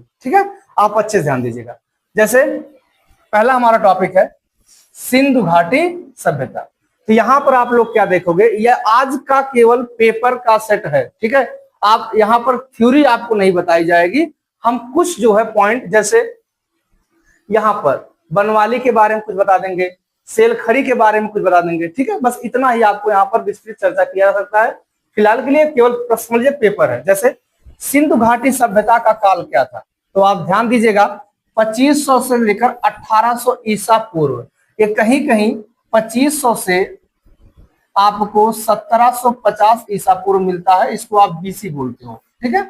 जाएगी। ठीक है, आप अच्छे से ध्यान दीजिएगा। जैसे पहला हमारा टॉपिक है सिंधु घाटी सभ्यता। तो यहां पर आप लोग क्या देखोगे, यह आज का केवल पेपर का सेट है। ठीक है, आप यहां पर थ्योरी आपको नहीं बताई जाएगी, हम कुछ जो है पॉइंट, जैसे यहां पर बनवाली के बारे में कुछ बता देंगे, सेलखड़ी के बारे में कुछ बता देंगे। ठीक है, बस इतना ही आपको यहाँ पर विस्तृत चर्चा किया जा सकता है। फिलहाल के लिए केवल प्रश्न लीजिए पेपर है। जैसे सिंधु घाटी सभ्यता का काल क्या था, तो आप ध्यान दीजिएगा 2500 से लेकर 1800 ईसा पूर्व। ये कहीं कहीं 2500 से आपको 1750 ईसा पूर्व मिलता है, इसको आप बीसी बोलते हो। ठीक है,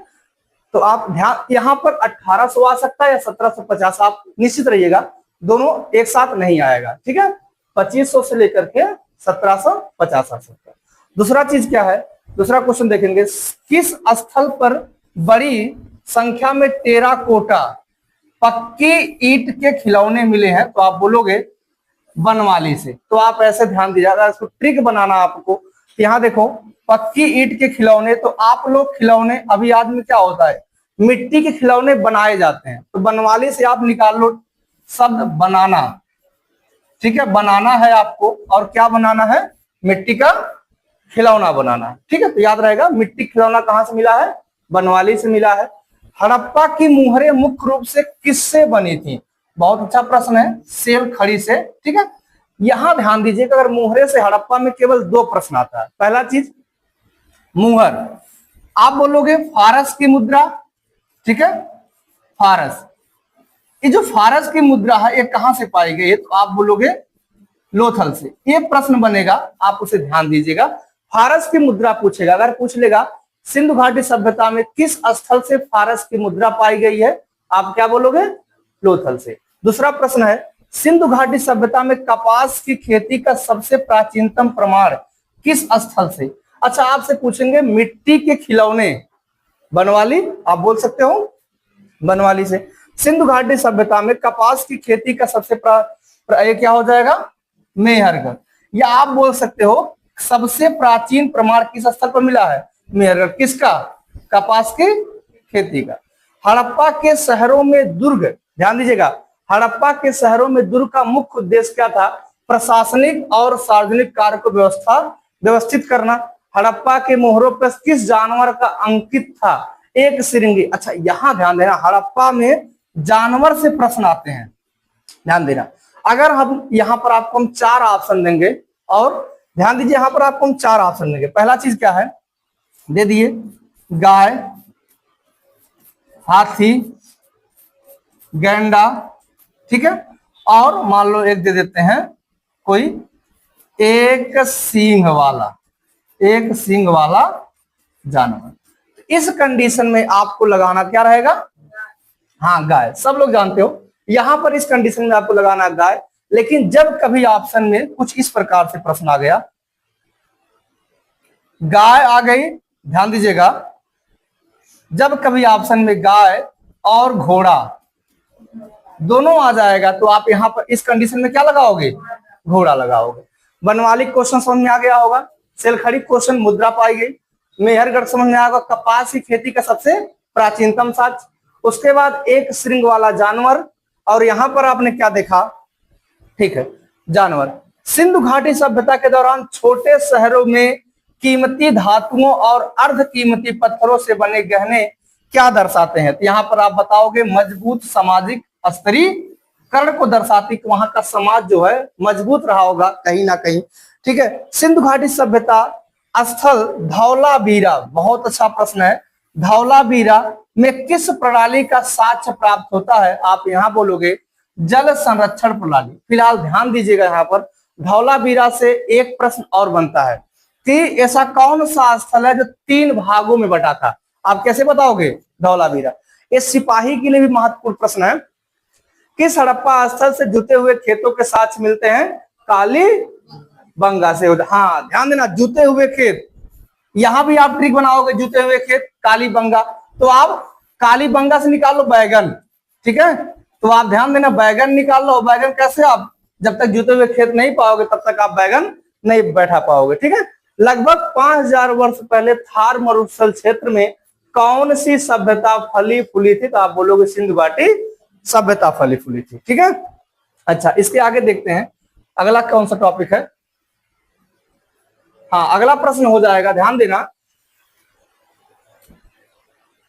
तो आप ध्यान, यहां पर 1800 आ सकता है या 1750, आप निश्चित रहिएगा, दोनों एक साथ नहीं आएगा। ठीक है, 2500 से लेकर के 1750 आ सकता है। दूसरा चीज क्या है, दूसरा क्वेश्चन देखेंगे, किस स्थल पर बड़ी संख्या में टेराकोटा पक्की ईंट के खिलौने मिले हैं, तो आप बोलोगे बनवाली से। तो आप ऐसे ध्यान दीजिएगा, इसको ट्रिक बनाना आपको। यहाँ देखो पक्की ईंट के खिलौने, तो आप लोग खिलौने, अभी आज में क्या होता है, मिट्टी के खिलौने बनाए जाते हैं, तो बनवाली से आप निकाल लो शब्द बनाना। ठीक है, बनाना है आपको, और क्या बनाना है, मिट्टी का खिलौना बनाना है। ठीक है, तो याद रहेगा मिट्टी खिलौना कहां से मिला है, बनवाली से मिला है। हड़प्पा की मुहरें मुख्य रूप से किससे बनी थी, बहुत अच्छा प्रश्न है, सेलखड़ी से। ठीक है, यहां ध्यान दीजिएगा, अगर मुहरे से हड़प्पा में केवल दो प्रश्न आता है। पहला चीज मुहर, आप बोलोगे फारस की मुद्रा। ठीक है, फारस, ये जो फारस की मुद्रा है ये कहां से पाई गई है, तो आप बोलोगे लोथल से। ये प्रश्न बनेगा, आप उसे ध्यान दीजिएगा। फारस की मुद्रा पूछेगा, अगर पूछ लेगा सिंधु घाटी सभ्यता में किस स्थल से फारस की मुद्रा पाई गई है, आप क्या बोलोगे, लोथल से। दूसरा प्रश्न है सिंधु घाटी सभ्यता में कपास की खेती का सबसे प्राचीनतम प्रमाण किस स्थल से। अच्छा, आपसे पूछेंगे मिट्टी के खिलौने, बनवाली, आप बोल सकते हो बनवाली से। सिंधु घाटी सभ्यता में कपास की खेती का सबसे ये क्या हो जाएगा, मेहरगढ़। या आप बोल सकते हो सबसे प्राचीन प्रमाण किस स्थल पर मिला है, मेहरगढ़। किसका, कपास की खेती का। हड़प्पा के शहरों में दुर्ग, ध्यान दीजिएगा, हड़प्पा के शहरों में दुर्ग का मुख्य उद्देश्य क्या था, प्रशासनिक और सार्वजनिक कार्य को व्यवस्थित करना। हड़प्पा के मोहरों पर किस जानवर का अंकित था, एक सिरंगी। अच्छा, यहां ध्यान देना, हड़प्पा में जानवर से प्रश्न आते हैं, ध्यान देना। अगर हम यहां पर आपको हम 4 ऑप्शन देंगे, और ध्यान दीजिए यहां पर आपको हम 4 ऑप्शन देंगे। पहला चीज क्या है, दे दिए गाय, हाथी, गैंडा। ठीक है, और मान लो एक दे देते हैं कोई एक सींग वाला जानवर। इस कंडीशन में आपको लगाना क्या रहेगा, हाँ गाय, सब लोग जानते हो। यहां पर इस कंडीशन में आपको लगाना गाय। लेकिन जब कभी ऑप्शन में कुछ इस प्रकार से प्रश्न आ गया, गाय आ गई, ध्यान दीजिएगा, जब कभी ऑप्शन में गाय और घोड़ा दोनों आ जाएगा, तो आप यहां पर इस कंडीशन में क्या लगाओगे, घोड़ा लगाओगे। बनवाली क्वेश्चन समझ में आ गया होगा, सेलखड़ी क्वेश्चन मुद्रा पाई गई, मेहरगढ़ समझ में आएगा, कपास की खेती का सबसे प्राचीनतम साक्ष्य, उसके बाद एक श्रृंग वाला जानवर, और यहां पर आपने क्या देखा, ठीक है, जानवर। सिंधु घाटी सभ्यता के दौरान छोटे शहरों में कीमती धातुओं और अर्ध कीमती पत्थरों से बने गहने क्या दर्शाते हैं, तो यहां पर आप बताओगे मजबूत सामाजिक स्तरीकरण को दर्शाती, कि वहां का समाज जो है मजबूत रहा होगा कहीं ना कहीं। ठीक है, सिंधु घाटी सभ्यता स्थल धौलावीरा, बहुत अच्छा प्रश्न है, धौलावीरा में किस प्रणाली का साक्ष्य प्राप्त होता है, आप यहां बोलोगे जल संरक्षण प्रणाली। फिलहाल ध्यान दीजिएगा, यहां पर धौलावीरा से एक प्रश्न और बनता है कि ऐसा कौन सा स्थल है जो 3 भागों में बटा था, आप कैसे बताओगे, धौलावीरा। ये सिपाही के लिए भी महत्वपूर्ण प्रश्न है। किस हड़प्पा स्थल से जुते हुए खेतों के साक्ष्य मिलते हैं, काली बंगा से। हाँ ध्यान देना, जुते हुए खेत, यहां भी आप ट्रिक बनाओगे, जुते हुए खेत काली बंगा, तो आप काली बंगा से निकाल लो बैगन। ठीक है, तो आप ध्यान देना, बैगन निकाल लो। बैगन कैसे, आप जब तक जुते हुए खेत नहीं पाओगे तब तक आप बैगन नहीं बैठा पाओगे। ठीक है, लगभग 5000 वर्ष पहले थार मरुस्थल क्षेत्र में कौन सी सभ्यता फली फूली थी? तो आप बोलोगे सिंधु घाटी सभ्यता फली फूली थी। ठीक है, अच्छा इसके आगे देखते हैं अगला कौन सा टॉपिक है। हाँ, अगला प्रश्न हो जाएगा, ध्यान देना,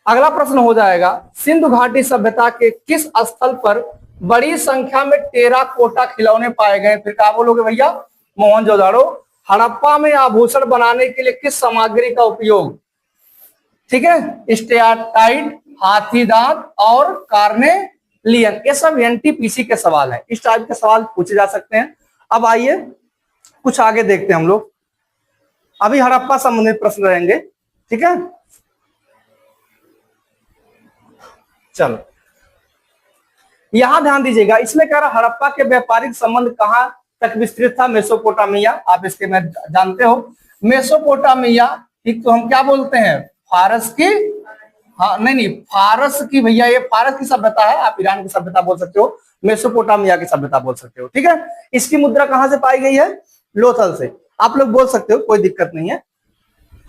अगला प्रश्न हो जाएगा, सिंधु घाटी सभ्यता के किस स्थल पर बड़ी संख्या में टेराकोटा खिलौने पाए गए? फिर क्या बोलोगे भैया? मोहनजोदाड़ो। हड़प्पा में आभूषण बनाने के लिए किस सामग्री का उपयोग? ठीक है, स्टेआटाइट, हाथी दांत और कार्नेलियन। ये सब एनटीपीसी के सवाल है, इस टाइप के सवाल पूछे जा सकते हैं। अब आइए कुछ आगे देखते हैं हम लोग, अभी हड़प्पा संबंधित प्रश्न रहेंगे। ठीक है, चलो यहां ध्यान दीजिएगा, इसमें कह रहा हड़प्पा के व्यापारिक संबंध कहां तक विस्तृत था? मेसोपोटामिया। आप इसके में जानते हो मेसोपोटामिया, एक तो हम क्या बोलते हैं, फारस की, हाँ नहीं फारस की भैया, ये फारस की सभ्यता है, आप ईरान की सभ्यता बोल सकते हो, मेसोपोटामिया की सभ्यता बोल सकते हो। ठीक है, इसकी मुद्रा कहां से पाई गई है? लोथल से। आप लोग बोल सकते हो, कोई दिक्कत नहीं है।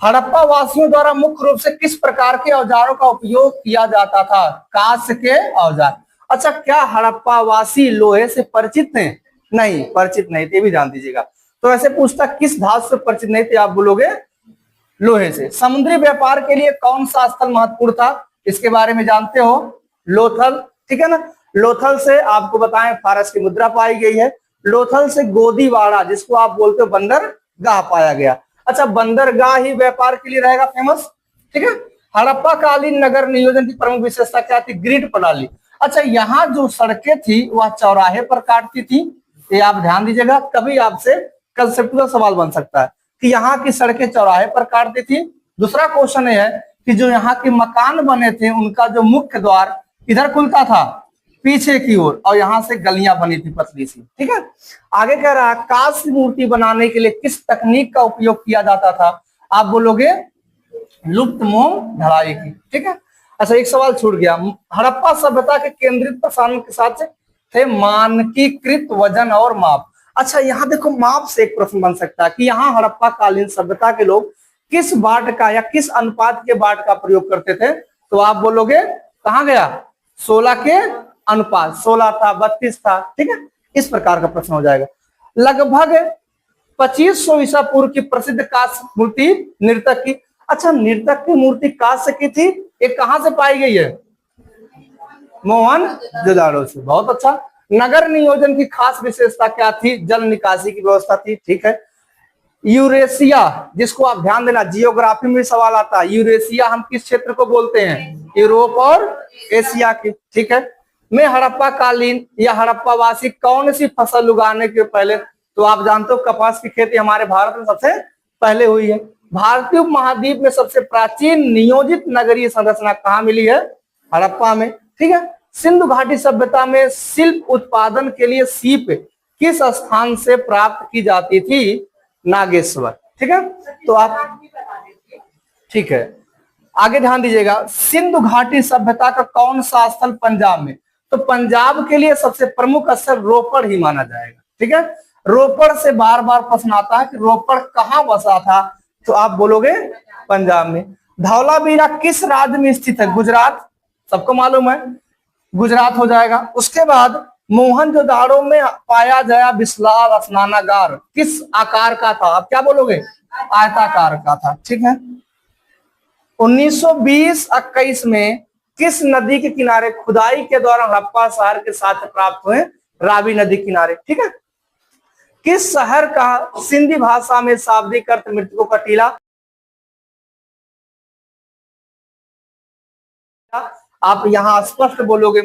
हड़प्पा वासियों द्वारा मुख्य रूप से किस प्रकार के औजारों का उपयोग किया जाता था? कांस्य के औजार। अच्छा, क्या हड़प्पा वासी लोहे से परिचित थे? नहीं, परिचित नहीं थे, भी जान दीजिएगा। तो ऐसे पूछता किस धातु से परिचित नहीं थे? आप बोलोगे लोहे से। समुद्री व्यापार के लिए कौन सा स्थल महत्वपूर्ण था? इसके बारे में जानते हो, लोथल। ठीक है ना, लोथल से आपको बताएं फारस की मुद्रा पाई गई है। लोथल से गोदीवाड़ा, जिसको आप बोलते हो बंदरगाह, पाया गया। अच्छा, बंदरगाह ही व्यापार के लिए रहेगा फेमस। ठीक है, हड़प्पा कालीन नगर नियोजन की प्रमुख विशेषता क्या थी? ग्रिड प्रणाली। अच्छा, यहाँ जो सड़कें थी वह चौराहे पर काटती थी, ये आप ध्यान दीजिएगा, कभी आपसे कंसेप्चुअल सवाल बन सकता है कि यहाँ की सड़कें चौराहे पर काटती थी। दूसरा क्वेश्चन है कि जो यहाँ के मकान बने थे उनका जो मुख्य द्वार इधर खुलता था पीछे की ओर, और यहाँ से गलियां बनी थी पतली सी। ठीक है, आगे कह रहा है कांस्य मूर्ति बनाने के लिए किस तकनीक का उपयोग किया जाता था? आप बोलोगे लुप्त मोम ढलाई की। ठीक है, अच्छा एक सवाल छूट गया, हड़प्पा सभ्यता के केंद्रित प्रसारण के साथ थे मानकीकृत वजन और माप। अच्छा, यहाँ देखो माप से एक प्रश्न बन सकता है कि यहाँ हड़प्पा कालीन सभ्यता के लोग किस बाट का या किस अनुपात के बाट का प्रयोग करते थे? तो आप बोलोगे कहाँ गया, 16 के अनुपात, 16 था, 32 था। ठीक है, इस प्रकार का प्रश्न हो जाएगा। लगभग 2500 ईसा पूर्व की प्रसिद्ध कांस्य मूर्ति नर्तक की। अच्छा, नर्तक की मूर्ति कांस्य की थी, ये कहां से पाई गई है? मोहनजोदाड़ो से। बहुत अच्छा। नगर नियोजन की खास विशेषता क्या थी? जल निकासी की व्यवस्था थी। ठीक है, यूरेशिया, जिसको आप ध्यान देना, जियोग्राफी में सवाल आता है, यूरेशिया हम किस क्षेत्र को बोलते हैं? यूरोप और एशिया की। ठीक है, में हड़प्पा कालीन या हड़प्पा वासी कौन सी फसल उगाने के पहले? तो आप जानते हो कपास की खेती हमारे भारत में सबसे पहले हुई है। भारतीय उपमहाद्वीप में सबसे प्राचीन नियोजित नगरीय संरचना कहाँ मिली है? हड़प्पा में। ठीक है, सिंधु घाटी सभ्यता में शिल्प उत्पादन के लिए सीप किस स्थान से प्राप्त की जाती थी? नागेश्वर। ठीक है, तो आप, ठीक है, आगे ध्यान दीजिएगा, सिंधु घाटी सभ्यता का कौन सा स्थल पंजाब में? तो पंजाब के लिए सबसे प्रमुख स्थल रोपड़ ही माना जाएगा। ठीक है, रोपड़ से बार बार प्रश्न आता है कि रोपड़ कहाँ बसा था? तो आप बोलोगे पंजाब में। धौलावीरा किस राज्य में स्थित है? गुजरात, सबको मालूम है, गुजरात हो जाएगा। उसके बाद मोहनजोदाड़ो में पाया गया विशाल स्नानागार किस आकार का था? आप क्या बोलोगे? आयताकार का था। ठीक है, 1920-21 में किस नदी के किनारे खुदाई के दौरान हड़प्पा शहर के साथ प्राप्त हुए? रावी नदी किनारे। ठीक है, किस शहर का सिंधी भाषा में शाब्दिक अर्थ मृतकों का टीला? आप यहां स्पष्ट बोलोगे